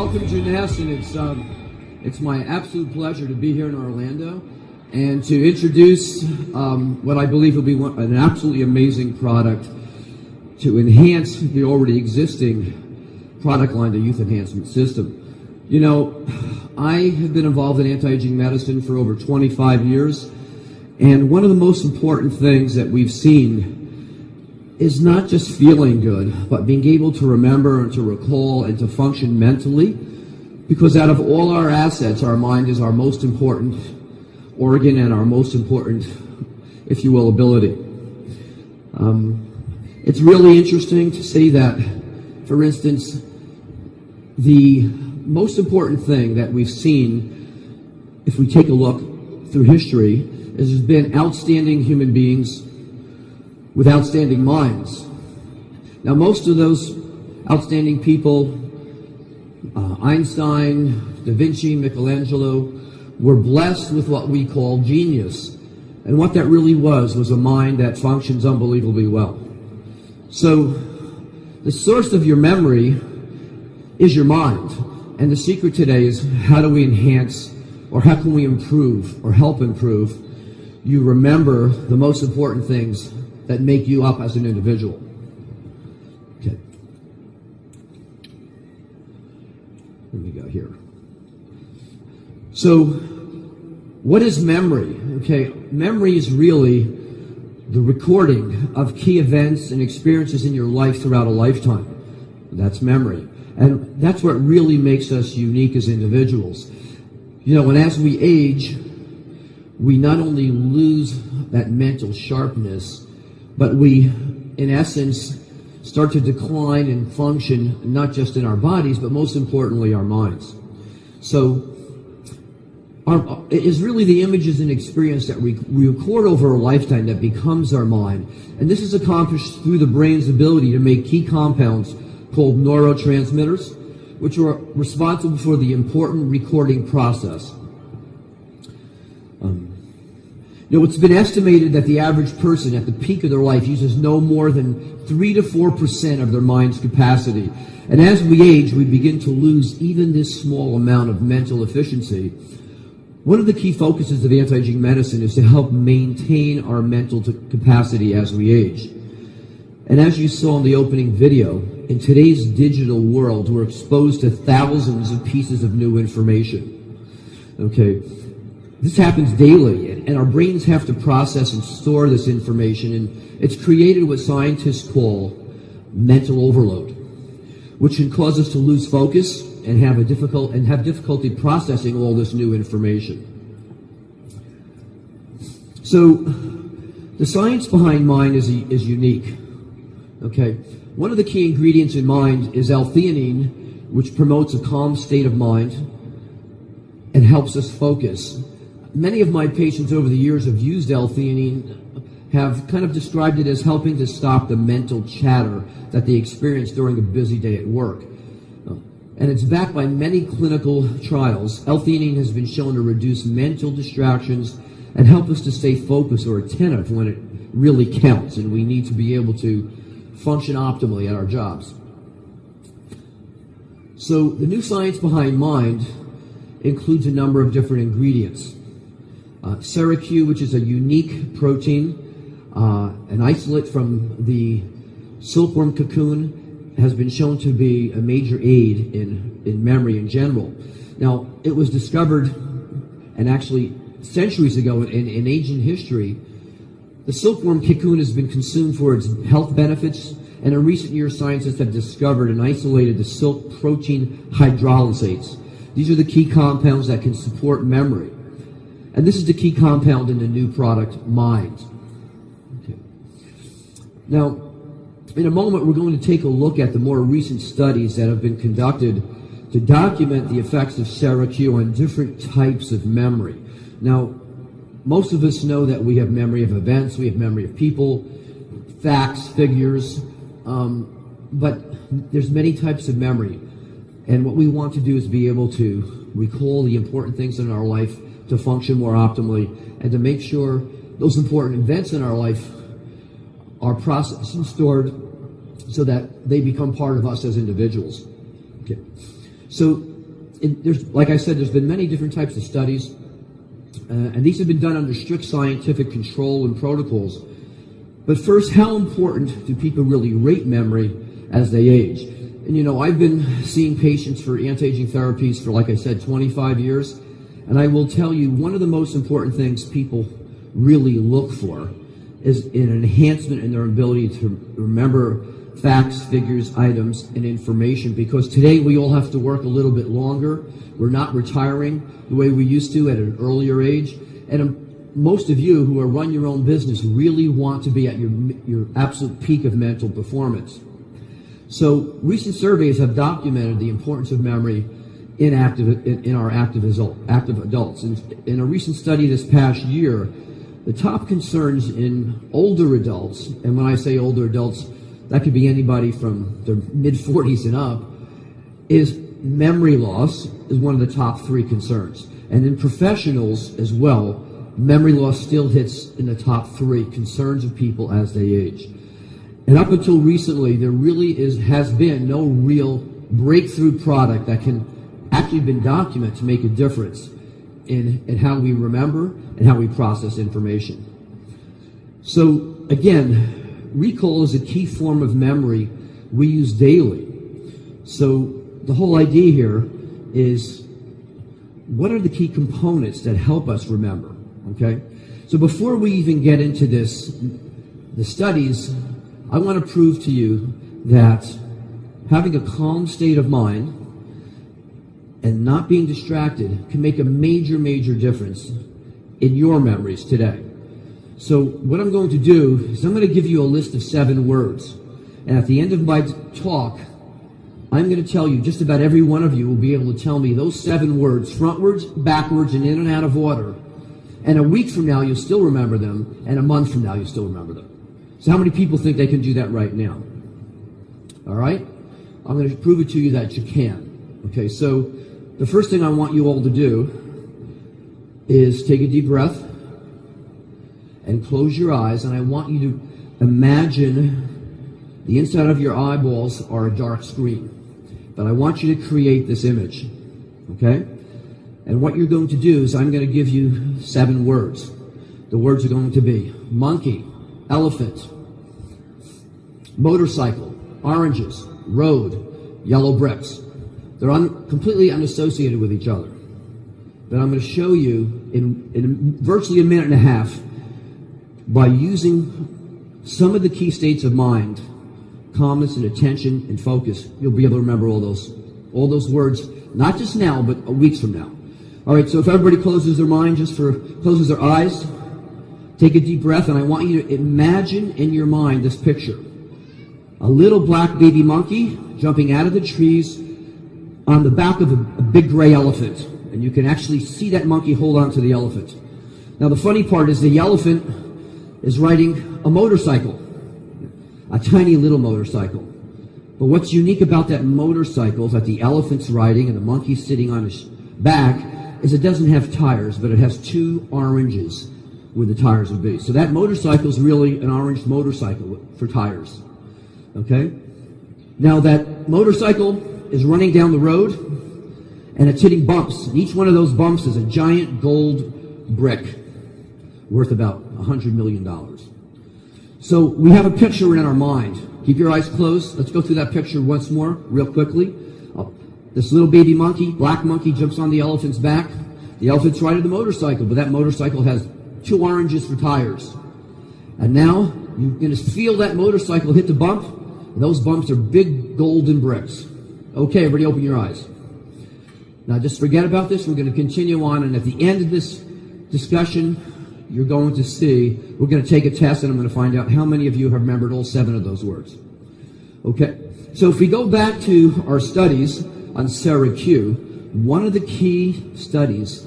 welcome, JEUNESSE, and it's my absolute pleasure to be here in Orlando and to introduce what I believe will be an absolutely amazing product to enhance the already existing product line, the Youth Enhancement System. You know, I have been involved in anti-aging medicine for over 25 years, and one of the most important things that we've seen is not just feeling good, but being able to remember and to recall and to function mentally, because out of all our assets, our mind is our most important organ and our most important, if you will, ability. It's really interesting to see that, for instance, the most important thing that we've seen, if we take a look through history, is there's been outstanding human beings with outstanding minds. Now, most of those outstanding people, Einstein, Da Vinci, Michelangelo, were blessed with what we call genius. And what that really was a mind that functions unbelievably well. So, the source of your memory is your mind. And the secret today is how do we enhance, or how can we improve, or help improve, you remember the most important things that make you up as an individual. Okay. Let me go here. So, what is memory? Okay, memory is really the recording of key events and experiences in your life throughout a lifetime. That's memory. And that's what really makes us unique as individuals. You know, and as we age, we not only lose that mental sharpness, but we, in essence, start to decline and function not just in our bodies, but most importantly, our minds. So, it is really the images and experience that we record over a lifetime that becomes our mind. And this is accomplished through the brain's ability to make key compounds called neurotransmitters, which are responsible for the important recording process. You know, it's been estimated that the average person at the peak of their life uses no more than 3 to 4% of their mind's capacity. And as we age, we begin to lose even this small amount of mental efficiency. One of the key focuses of anti-aging medicine is to help maintain our mental capacity as we age. And as you saw in the opening video, in today's digital world, we're exposed to thousands of pieces of new information. Okay. This happens daily, and our brains have to process and store this information, and it's created what scientists call mental overload, which can cause us to lose focus and have difficulty processing all this new information. So, the science behind mind is unique. Okay, one of the key ingredients in mind is L-theanine, which promotes a calm state of mind and helps us focus. Many of my patients over the years have used L-theanine, have kind of described it as helping to stop the mental chatter that they experience during a busy day at work. And it's backed by many clinical trials. L-theanine has been shown to reduce mental distractions and help us to stay focused or attentive when it really counts, and we need to be able to function optimally at our jobs. So the new science behind mind includes a number of different ingredients. SeraQ, which is a unique protein, an isolate from the silkworm cocoon, has been shown to be a major aid in memory in general. Now, it was discovered, and actually centuries ago in ancient history, the silkworm cocoon has been consumed for its health benefits, and in recent years, scientists have discovered and isolated the silk protein hydrolysates. These are the key compounds that can support memory. And this is the key compound in the new product, Mind. Okay. Now, in a moment, we're going to take a look at the more recent studies that have been conducted to document the effects of SeraQ on different types of memory. Now, most of us know that we have memory of events, we have memory of people, facts, figures, but there's many types of memory. And what we want to do is be able to recall the important things in our life to function more optimally and to make sure those important events in our life are processed and stored so that they become part of us as individuals. Okay. So like I said, there's been many different types of studies, and these have been done under strict scientific control and protocols. But first, how important do people really rate memory as they age? And I've been seeing patients for anti-aging therapies for, like I said, 25 years, and I will tell you one of the most important things people really look for is an enhancement in their ability to remember facts, figures, items, and information, because today we all have to work a little bit longer. We're not retiring the way we used to at an earlier age. And most of you who run your own business really want to be at your absolute peak of mental performance. So recent surveys have documented the importance of memory in our active adults. And in a recent study this past year, the top concerns in older adults, and when I say older adults, that could be anybody from their mid-40s and up, is memory loss is one of the top 3 concerns. And in professionals as well, memory loss still hits in the top 3 concerns of people as they age. And up until recently, there really has been no real breakthrough product that can actually been documented to make a difference in how we remember and how we process information. So again, recall is a key form of memory we use daily. So the whole idea here is, what are the key components that help us remember? Okay? So before we even get into the studies, I want to prove to you that having a calm state of mind and not being distracted can make a major, major difference in your memories today. So what I'm going to do is I'm going to give you a list of 7 words. And at the end of my talk, I'm going to tell you, just about every one of you will be able to tell me those 7 words, frontwards, backwards, and in and out of order. And a week from now, you'll still remember them. And a month from now, you'll still remember them. So how many people think they can do that right now? All right? I'm going to prove it to you that you can. Okay, so the first thing I want you all to do is take a deep breath and close your eyes, and I want you to imagine the inside of your eyeballs are a dark screen. But I want you to create this image, okay? And what you're going to do is I'm going to give you 7 words. The words are going to be monkey, elephant, motorcycle, oranges, road, yellow bricks. They're completely unassociated with each other. But I'm going to show you in virtually a minute and a half, by using some of the key states of mind, calmness and attention and focus, you'll be able to remember all those words, not just now, but weeks from now. All right, so if everybody closes their mind, closes their eyes, take a deep breath, and I want you to imagine in your mind this picture. A little black baby monkey jumping out of the trees on the back of a big gray elephant. And you can actually see that monkey hold on to the elephant. Now the funny part is the elephant is riding a motorcycle, a tiny little motorcycle. But what's unique about that motorcycle is that the elephant's riding and the monkey's sitting on his back is it doesn't have tires, but it has 2 oranges where the tires would be. So that motorcycle is really an orange motorcycle for tires. Okay? Now that motorcycle is running down the road and it's hitting bumps. And each one of those bumps is a giant gold brick worth about $100 million. So we have a picture in our mind. Keep your eyes closed. Let's go through that picture once more, real quickly. This little baby monkey, black monkey, jumps on the elephant's back. The elephant's riding the motorcycle, but that motorcycle has 2 oranges for tires. And now you're going to feel that motorcycle hit the bump. And those bumps are big golden bricks. Okay, everybody open your eyes. Now just forget about this. We're going to continue on, and at the end of this discussion, you're going to see, we're going to take a test, and I'm going to find out how many of you have remembered all 7 of those words. Okay, so if we go back to our studies on SEREQ, one of the key studies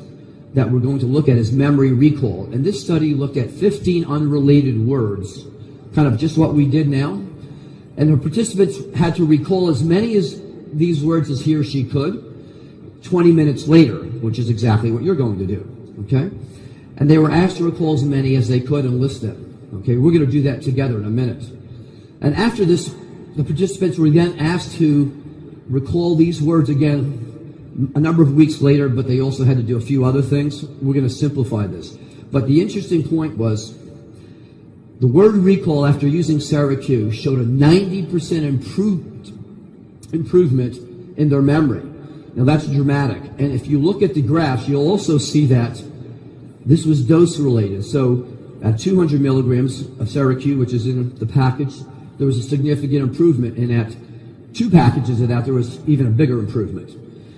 that we're going to look at is memory recall. And this study looked at 15 unrelated words, kind of just what we did now. And the participants had to recall as many as these words as he or she could 20 minutes later, which is exactly what you're going to do, okay? And they were asked to recall as many as they could and list them, okay? We're going to do that together in a minute. And after this, the participants were then asked to recall these words again a number of weeks later, but they also had to do a few other things. We're going to simplify this. But the interesting point was the word recall after using Syracuse showed a 90% improvement in their memory. Now that's dramatic. And if you look at the graphs, you'll also see that this was dose related. So at 200 milligrams of Syracuse, which is in the package, there was a significant improvement. And at 2 packages of that, there was even a bigger improvement.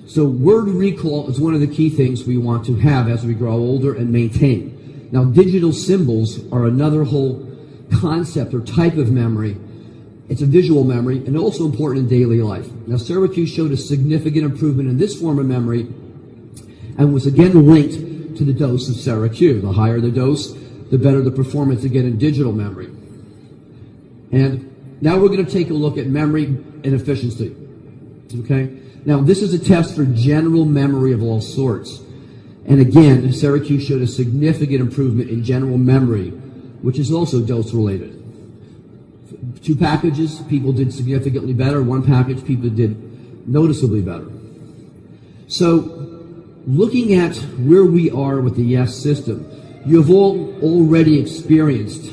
So word recall is one of the key things we want to have as we grow older and maintain. Now digital symbols are another whole concept or type of memory. It's a visual memory and also important in daily life. Now Syracuse showed a significant improvement in this form of memory and was again linked to the dose of Syracuse. The higher the dose, the better the performance again in digital memory. And now we're going to take a look at memory and efficiency. Okay? Now this is a test for general memory of all sorts. And again, Syracuse showed a significant improvement in general memory, which is also dose related. 2 packages, people did significantly better. 1 package, people did noticeably better. So, looking at where we are with the YES system, you have all already experienced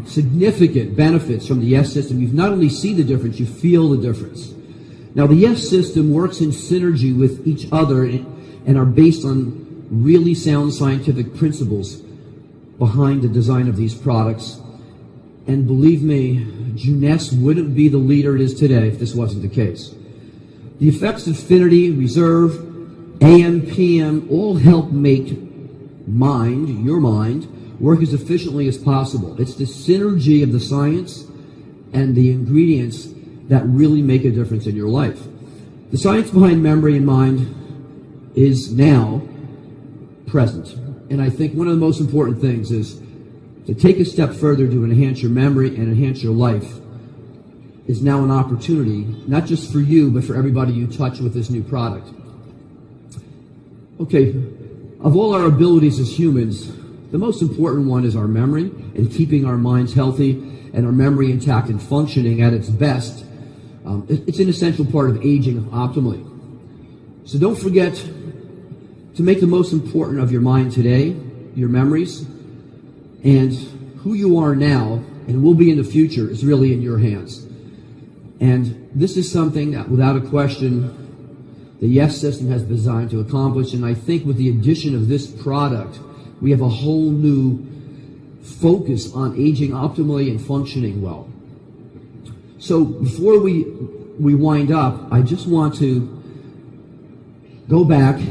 significant benefits from the YES system. You've not only seen the difference, you feel the difference. Now, the YES system works in synergy with each other and are based on really sound scientific principles behind the design of these products. And believe me, JEUNESSE wouldn't be the leader it is today if this wasn't the case. The effects of affinity, reserve, AM, PM all help make your mind, work as efficiently as possible. It's the synergy of the science and the ingredients that really make a difference in your life. The science behind memory and mind is now present. And I think one of the most important things is to take a step further to enhance your memory and enhance your life is now an opportunity, not just for you, but for everybody you touch with this new product. Okay, of all our abilities as humans, the most important one is our memory and keeping our minds healthy and our memory intact and functioning at its best. It's an essential part of aging optimally. So don't forget to make the most important of your mind today, your memories, and who you are now and will be in the future is really in your hands. And this is something that, without a question, the YES system has designed to accomplish. And I think with the addition of this product, we have a whole new focus on aging optimally and functioning well. So before we wind up, I just want to go back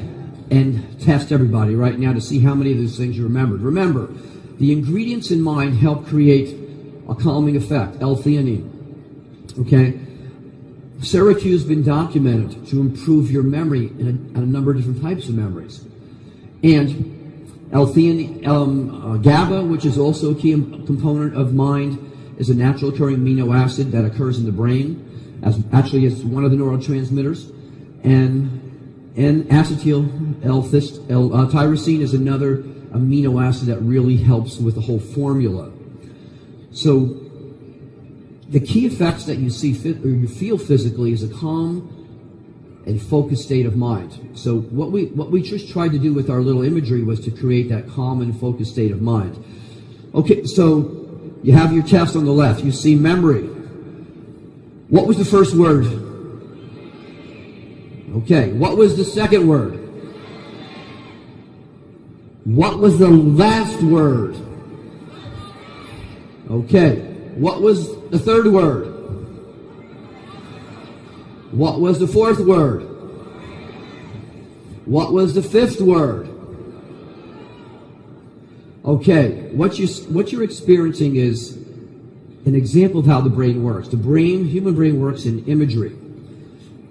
and test everybody right now to see how many of these things you remembered. Remember, the ingredients in mind help create a calming effect, L-theanine. Okay? Syracuse has been documented to improve your memory in a number of different types of memories. And L-theanine, GABA, which is also a key component of mind, is a natural occurring amino acid that occurs in the brain, actually it's one of the neurotransmitters. And acetyl L-tyrosine is another amino acid that really helps with the whole formula. So the key effects that you see or you feel physically is a calm and focused state of mind. So what we just tried to do with our little imagery was to create that calm and focused state of mind. Okay, so you have your test on the left. You see memory. What was the first word? Okay, what was the second word? What was the last word? Okay, what was the third word? What was the fourth word? What was the fifth word? Okay, what you're experiencing is an example of how the brain works. The human brain works in imagery.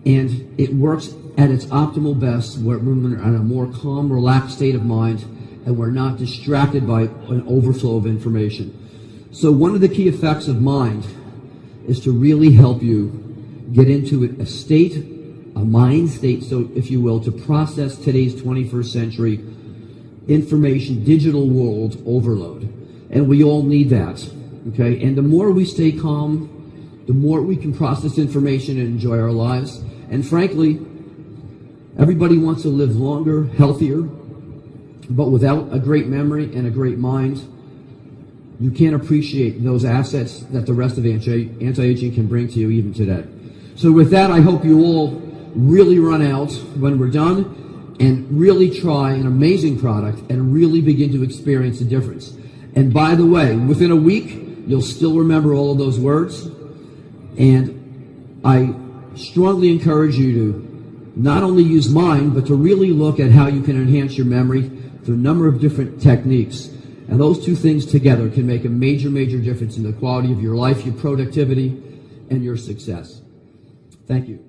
And it works at its optimal best when we're in a more calm, relaxed state of mind and we're not distracted by an overflow of information. So one of the key effects of mind is to really help you get into a mind state, so if you will, to process today's 21st century information, digital world overload. And we all need that, okay? And the more we stay calm, the more we can process information and enjoy our lives. And frankly, Everybody wants to live longer, healthier, but without a great memory and a great mind, you can't appreciate those assets that the rest of anti-aging can bring to you even today. So with that, I hope you all really run out when we're done and really try an amazing product and really begin to experience the difference. And by the way, within a week, you'll still remember all of those words. And I strongly encourage you to not only use mine, but to really look at how you can enhance your memory through a number of different techniques. And those two things together can make a major, major difference in the quality of your life, your productivity, and your success. Thank you.